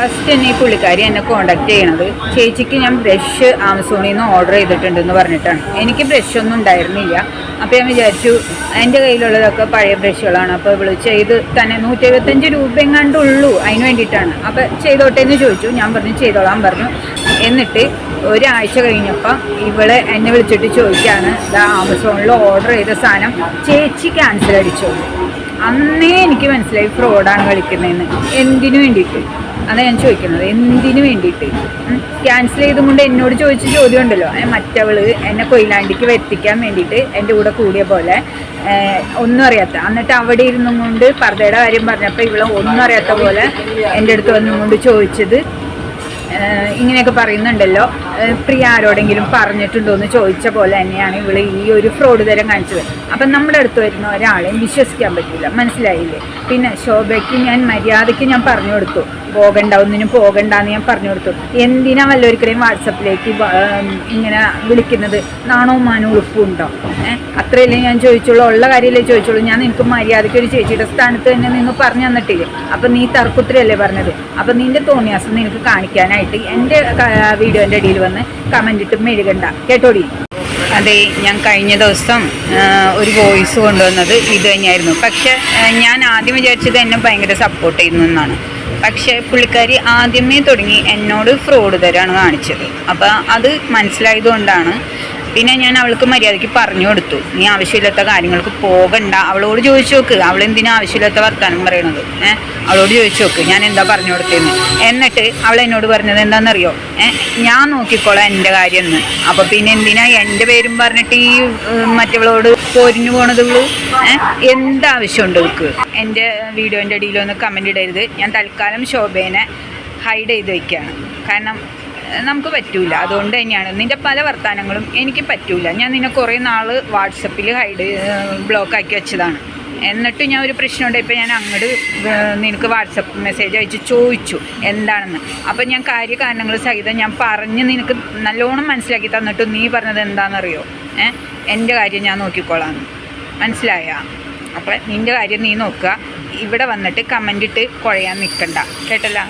First തന്നെ ഈ പുള്ളിക്കാരി എന്നെ കോണ്ടാക്ട് ചെയ്യണത് ചേച്ചിക്ക് ഞാൻ ബ്രഷ് ആമസോണിൽ നിന്ന് ഓർഡർ ചെയ്തിട്ടുണ്ടെന്ന് പറഞ്ഞിട്ടാണ്. എനിക്ക് ബ്രഷൊന്നും ഉണ്ടായിരുന്നില്ല. അപ്പോൾ ഞാൻ വിചാരിച്ചു എൻ്റെ കയ്യിലുള്ളതൊക്കെ പഴയ ബ്രഷുകളാണ്, അപ്പോൾ ഇവള് ചെയ്ത് തന്നെ 175 രൂപ എങ്ങാണ്ടുള്ളൂ, അതിന് വേണ്ടിയിട്ടാണ്. അപ്പോൾ ചെയ്തോട്ടെ എന്ന് ചോദിച്ചു. ഞാൻ പറഞ്ഞു ചെയ്തോളാൻ പറഞ്ഞു. എന്നിട്ട് ഒരാഴ്ച കഴിഞ്ഞപ്പോൾ ഇവളെ എന്നെ വിളിച്ചിട്ട് ചോദിക്കുകയാണ്, ആമസോണിൽ ഓർഡർ ചെയ്ത സാധനം ചേച്ചി ക്യാൻസൽ അടിച്ചോ. അന്നേ എനിക്ക് മനസ്സിലായി ഫ്രോഡാണ് കളിക്കുന്നതെന്ന്. എന്തിനു വേണ്ടിയിട്ട് അതാണ് ഞാൻ ചോദിക്കുന്നത്, എന്തിനു വേണ്ടിയിട്ട്? ക്യാൻസൽ ചെയ്തും കൊണ്ട് എന്നോട് ചോദിച്ച ചോദ്യം ഉണ്ടല്ലോ, മറ്റവള് എന്നെ കൊയിലാണ്ടിക്ക് എത്തിക്കാൻ വേണ്ടിയിട്ട് എൻ്റെ കൂടെ കൂടിയ പോലെ ഒന്നും അറിയാത്ത, എന്നിട്ട് അവിടെ ഇരുന്നും കൊണ്ട് പർദ്ദയുടെ കാര്യം പറഞ്ഞപ്പോൾ ഇവളെ ഒന്നും അറിയാത്ത പോലെ എൻ്റെ അടുത്ത് വന്നും കൊണ്ട് ചോദിച്ചത് ഇങ്ങനെയൊക്കെ പറയുന്നുണ്ടല്ലോ, പ്രിയ ആരോടെങ്കിലും പറഞ്ഞിട്ടുണ്ടോ എന്ന് ചോദിച്ച പോലെ തന്നെയാണ് ഇവള് ഈ ഒരു ഫ്രോഡ് തരം കാണിച്ചത്. അപ്പം നമ്മുടെ അടുത്ത് വരുന്ന ഒരാളെയും വിശ്വസിക്കാൻ പറ്റില്ല, മനസ്സിലായില്ലേ? പിന്നെ ശോഭയ്ക്ക് ഞാൻ മര്യാദയ്ക്ക് ഞാൻ പറഞ്ഞു കൊടുത്തു, പോകണ്ട, ഒന്നിനും പോകണ്ടെന്ന് ഞാൻ പറഞ്ഞു കൊടുത്തു. എന്തിനാ വല്ലൊരിക്കലും വാട്സപ്പിലേക്ക് ഇങ്ങനെ വിളിക്കുന്നത്? നാണോ മാനോ ഉളുപ്പുണ്ടോ? അത്രയല്ലേ ഞാൻ ചോദിച്ചോളൂ, ഉള്ള കാര്യമല്ലേ ചോദിച്ചോളൂ. ഞാൻ നിനക്ക് മര്യാദയ്ക്ക് ഒരു ചേച്ചിയുടെ സ്ഥാനത്ത് തന്നെ നിന്ന് പറഞ്ഞു തന്നിട്ടില്ലേ? അപ്പം നീ തർക്കുത്തരല്ലേ പറഞ്ഞത്? അപ്പം നിൻ്റെ തോന്നിയാസം നിനക്ക് കാണിക്കാനായിട്ട് എൻ്റെ വീഡിയോൻ്റെ ഇടയിൽ വന്ന് കമൻ്റ് ഇട്ട് മെഴുകണ്ട കേട്ടോടി. അതെ, ഞാൻ കഴിഞ്ഞ ദിവസം ഒരു വോയിസ് കൊണ്ടുവന്നത് ഇത് തന്നെയായിരുന്നു. പക്ഷെ ഞാൻ ആദ്യം വിചാരിച്ചത് എന്നെ ഭയങ്കര സപ്പോർട്ട് ചെയ്യുന്നു എന്നാണ്. പക്ഷേ പുള്ളിക്കാരി ആദ്യമേ തുടങ്ങി എന്നോട് ഫ്രോഡ് തരാണ് കാണിച്ചത്. അപ്പോൾ അത് മനസ്സിലായതുകൊണ്ടാണ് പിന്നെ ഞാൻ അവൾക്ക് മര്യാദയ്ക്ക് പറഞ്ഞു കൊടുത്തു, നീ ആവശ്യമില്ലാത്ത കാര്യങ്ങൾക്ക് പോകണ്ട. അവളോട് ചോദിച്ചു നോക്ക്, അവളെന്തിനാ ആവശ്യമില്ലാത്ത വർത്താനം പറയണത്? അവളോട് ചോദിച്ചു നോക്ക് ഞാൻ എന്താ പറഞ്ഞു കൊടുത്തതെന്ന്. എന്നിട്ട് അവൾ എന്നോട് പറഞ്ഞത് എന്താണെന്നറിയോ? ഞാൻ നോക്കിക്കോളാം എൻ്റെ കാര്യം എന്ന്. അപ്പോൾ പിന്നെ എന്തിനാ എൻ്റെ പേരും പറഞ്ഞിട്ട് ഈ മറ്റവളോട് പോരിഞ്ഞു പോണത്? ഇവള് എന്താവശ്യമുണ്ട് അവൾക്ക്? എൻ്റെ വീഡിയോൻ്റെ ഇടയിലൊന്ന് കമൻ്റ് ഇടരുത്. ഞാൻ തൽക്കാലം ശോഭേനെ ഹൈഡ് ചെയ്ത് വയ്ക്കുകയാണ്. കാരണം നമുക്ക് പറ്റൂല, അതുകൊണ്ട് തന്നെയാണ്. നിൻ്റെ പല വർത്തമാനങ്ങളും എനിക്ക് പറ്റൂല. ഞാൻ നിന്നെ കുറേ നാൾ വാട്സപ്പിൽ ബ്ലോക്കാക്കി വെച്ചതാണ്. എന്നിട്ട് ഞാൻ ഒരു പ്രശ്നം ഉണ്ടായപ്പോൾ ഞാൻ അങ്ങോട്ട് നിനക്ക് വാട്സപ്പ് മെസ്സേജ് അയച്ച് ചോദിച്ചു എന്താണെന്ന്. അപ്പം ഞാൻ കാര്യകാരണങ്ങൾ സഹിതം ഞാൻ പറഞ്ഞ് നിനക്ക് നല്ലോണം മനസ്സിലാക്കി തന്നിട്ട് നീ പറഞ്ഞത് എന്താണെന്നറിയോ? എൻ്റെ കാര്യം ഞാൻ നോക്കിക്കോളാം, മനസ്സിലായ? അപ്പം നിൻ്റെ കാര്യം നീ നോക്കുക, ഇവിടെ വന്നിട്ട് കമൻ്റ് ഇട്ട് കുഴയാൻ നിൽക്കണ്ട, കേട്ടല്ല?